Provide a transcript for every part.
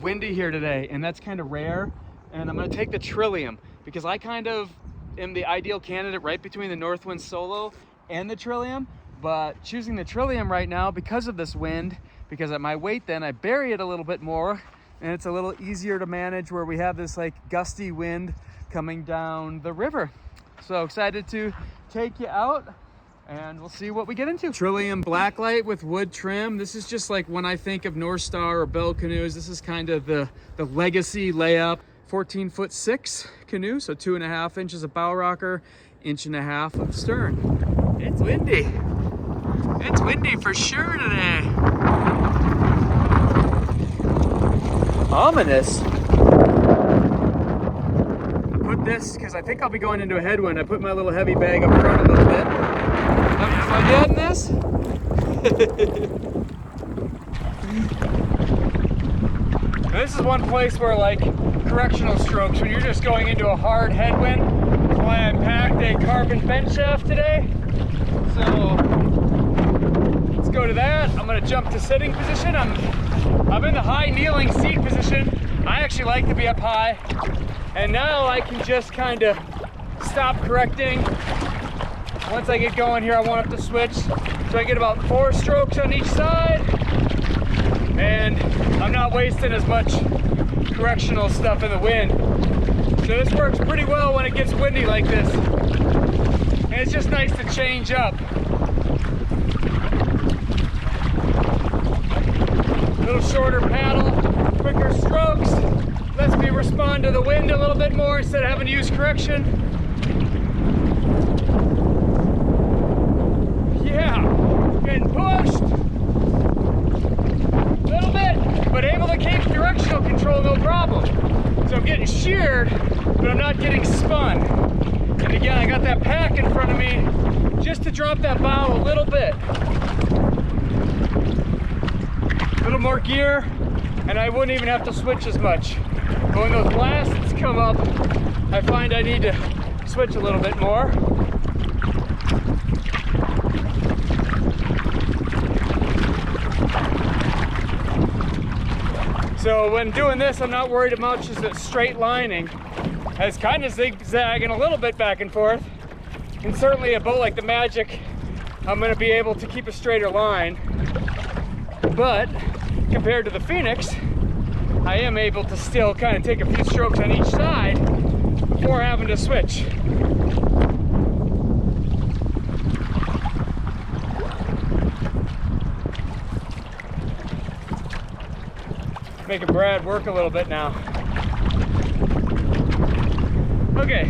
windy here today, and that's kind of rare. And I'm gonna take the Trillium because I kind of am the ideal candidate right between the Northwind Solo and the Trillium, but choosing the Trillium right now because of this wind, because at my weight then I bury it a little bit more, and it's a little easier to manage where we have this like gusty wind coming down the river. So excited to take you out, and we'll see what we get into. Trillium blacklight with wood trim. This is just like when I think of Northstar or Bell canoes, this is kind of the legacy layup. 14'6" canoe, so 2.5 inches of bow rocker, 1.5 inches of stern. It's windy. It's windy for sure today. Ominous. I put this because I think I'll be going into a headwind. I put my little heavy bag up front a little bit. Having fun yet in this? This is one place where like correctional strokes, when you're just going into a hard headwind. That's why I packed a carbon bench shaft today. So let's go to that. I'm gonna jump to sitting position. I'm in the high kneeling seat position. I actually like to be up high. And now I can just kind of stop correcting. Once I get going here, I want it to switch. So I get about 4 strokes on each side. And I'm not wasting as much correctional stuff in the wind. So this works pretty well when it gets windy like this. And it's just nice to change up. A little shorter paddle, quicker strokes. Lets me respond to the wind a little bit more instead of having to use correction. Yeah, getting pushed. But able to keep directional control, no problem. So I'm getting sheared, but I'm not getting spun. And again, I got that pack in front of me just to drop that bow a little bit. A little more gear, and I wouldn't even have to switch as much. But when those blasts come up, I find I need to switch a little bit more. So when doing this, I'm not worried about just a straight lining. It's kind of zigzagging a little bit back and forth. And certainly a boat like the Magic, I'm gonna be able to keep a straighter line. But compared to the Phoenix, I am able to still kind of take a few strokes on each side before having to switch. Making Brad work a little bit now. Okay,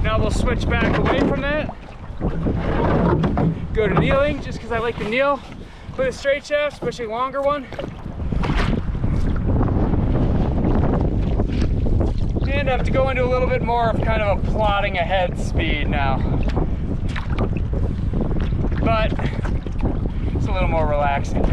now we'll switch back away from that. Go to kneeling, just because I like to kneel with a straight shaft, especially a longer one. And I have to go into a little bit more of kind of a plodding ahead speed now. But it's a little more relaxing.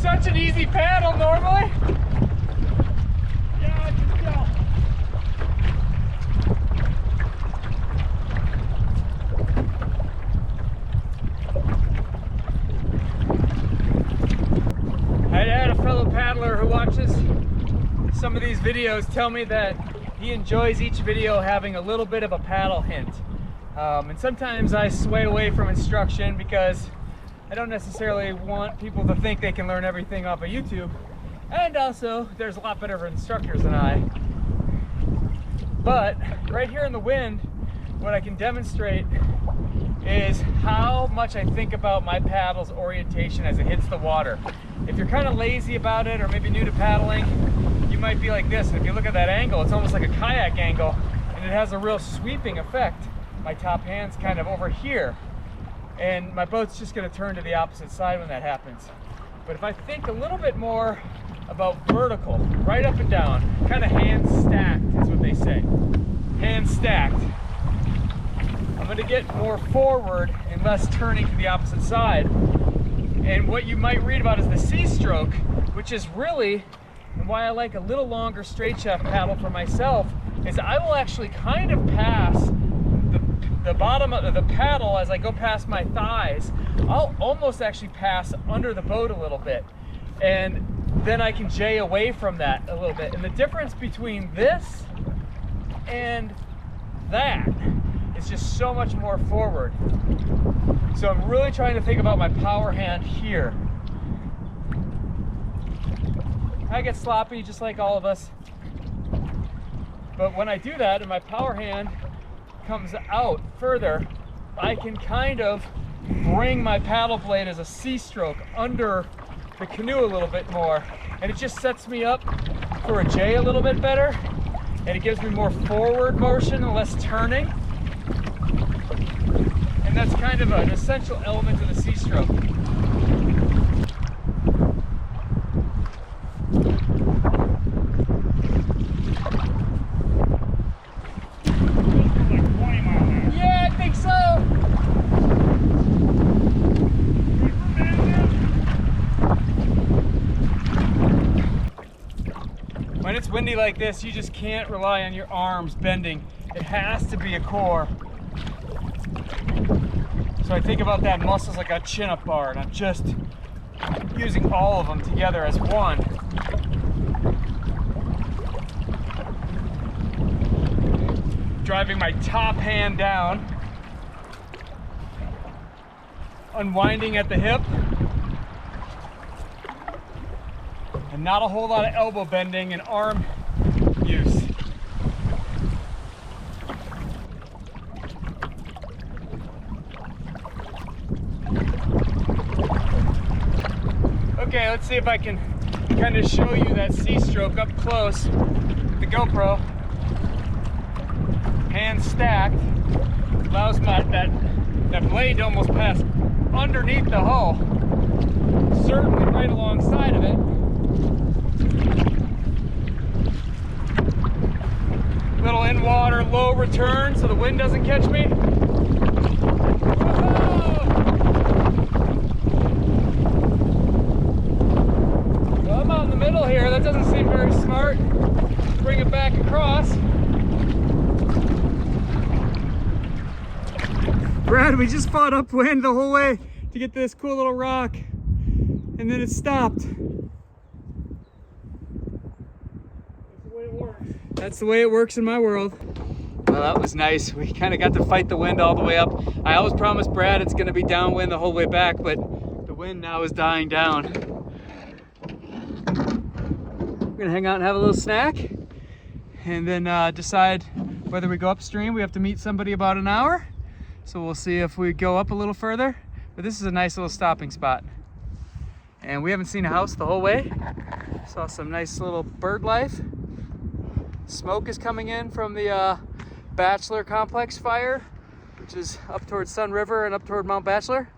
Such an easy paddle normally. Yeah, I can tell. I had a fellow paddler who watches some of these videos tell me that he enjoys each video having a little bit of a paddle hint. And sometimes I sway away from instruction because I don't necessarily want people to think they can learn everything off of YouTube. And also, there's a lot better instructors than I. But right here in the wind, what I can demonstrate is how much I think about my paddle's orientation as it hits the water. If you're kind of lazy about it, or maybe new to paddling, you might be like this. And if you look at that angle, it's almost like a kayak angle, and it has a real sweeping effect. My top hand's kind of over here, and my boat's just going to turn to the opposite side when that happens. But if I think a little bit more about vertical, right up and down, kind of hand stacked is what they say. Hand stacked. I'm going to get more forward and less turning to the opposite side. And what you might read about is the C-stroke, which is really, and why I like a little longer straight shaft paddle for myself, is I will actually kind of pass the bottom of the paddle as I go past my thighs. I'll almost actually pass under the boat a little bit. And then I can jay away from that a little bit. And the difference between this and that is just so much more forward. So I'm really trying to think about my power hand here. I get sloppy just like all of us. But when I do that and my power hand comes out further, I can kind of bring my paddle blade as a C-stroke under the canoe a little bit more. And it just sets me up for a J a little bit better. And it gives me more forward motion and less turning. And that's kind of an essential element of the C-stroke. Yeah, I think so. When it's windy like this, you just can't rely on your arms bending. It has to be a core. So I think about that muscles like a chin-up bar, and I'm just using all of them together as one. Driving my top hand down, unwinding at the hip, and not a whole lot of elbow bending and arm use. Okay, let's see if I can kind of show you that C-stroke up close with the GoPro. Hand stacked, allows that blade to almost pass underneath the hull, certainly right alongside of it. Little in water, low return so the wind doesn't catch me. Well, I'm out in the middle here. That doesn't seem very smart. Bring it back across. Brad, we just fought upwind the whole way to get to this cool little rock, and then it stopped. That's the way it works. That's the way it works in my world. Well, that was nice. We kind of got to fight the wind all the way up. I always promised Brad it's going to be downwind the whole way back, but the wind now is dying down. We're going to hang out and have a little snack, and then decide whether we go upstream. We have to meet somebody about an hour. So we'll see if we go up a little further, but this is a nice little stopping spot. And we haven't seen a house the whole way. Saw some nice little bird life. Smoke is coming in from the Bachelor Complex fire, which is up towards Sun River and up toward Mount Bachelor.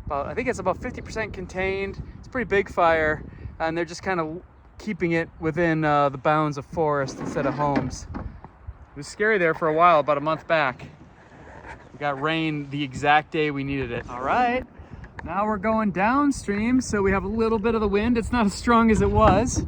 I think it's about 50% contained. It's a pretty big fire, and they're just kind of keeping it within the bounds of forest instead of homes. It was scary there for a while, about a month back. We got rain the exact day we needed it. All right, now we're going downstream, so we have a little bit of the wind. It's not as strong as it was,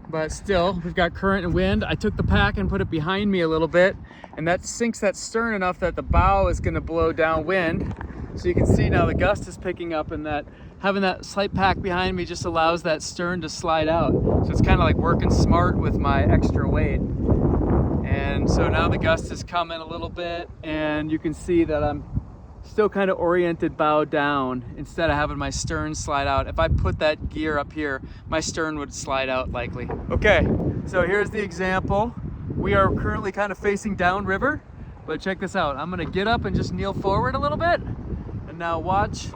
but still, we've got current and wind. I took the pack and put it behind me a little bit, and that sinks that stern enough that the bow is gonna blow downwind. So you can see now the gust is picking up, and that having that slight pack behind me just allows that stern to slide out. So it's kind of like working smart with my extra weight. And so now the gust is coming a little bit, and you can see that I'm still kind of oriented bow down instead of having my stern slide out. If I put that gear up here, my stern would slide out likely. Okay, so here's the example. We are currently kind of facing downriver, but check this out. I'm gonna get up and just kneel forward a little bit, and now watch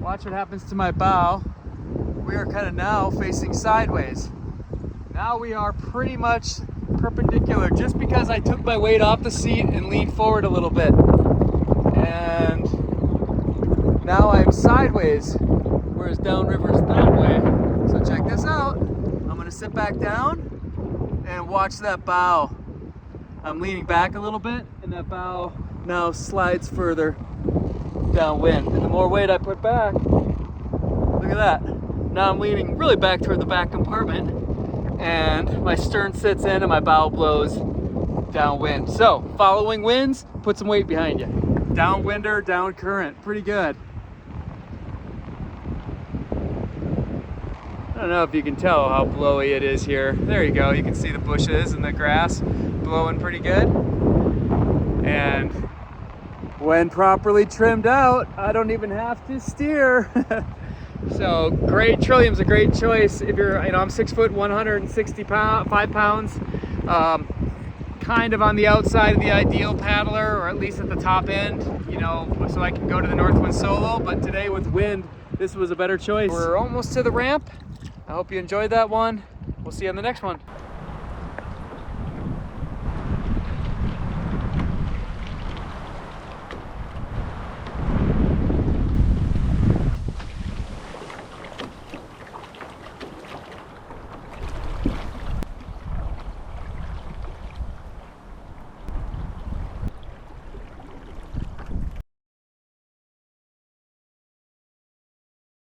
what happens to my bow. We are kind of now facing sideways. Now we are pretty much perpendicular, just because I took my weight off the seat and leaned forward a little bit. And now I'm sideways whereas downriver's that way. So check this out. I'm gonna sit back down and watch that bow. I'm leaning back a little bit, and that bow now slides further downwind. And the more weight I put back, look at that. Now I'm leaning really back toward the back compartment, and my stern sits in and my bow blows downwind. So following winds, put some weight behind you. Downwinder, down current, pretty good. I don't know if you can tell how blowy it is here. There you go, you can see the bushes and the grass blowing pretty good. And when properly trimmed out, I don't even have to steer. So great, Trillium's a great choice if you're, I'm 6 foot, 165 pounds. Kind of on the outside of the ideal paddler, or at least at the top end, so I can go to the Northwind solo. But today with wind, this was a better choice. We're almost to the ramp. I hope you enjoyed that one. We'll see you on the next one.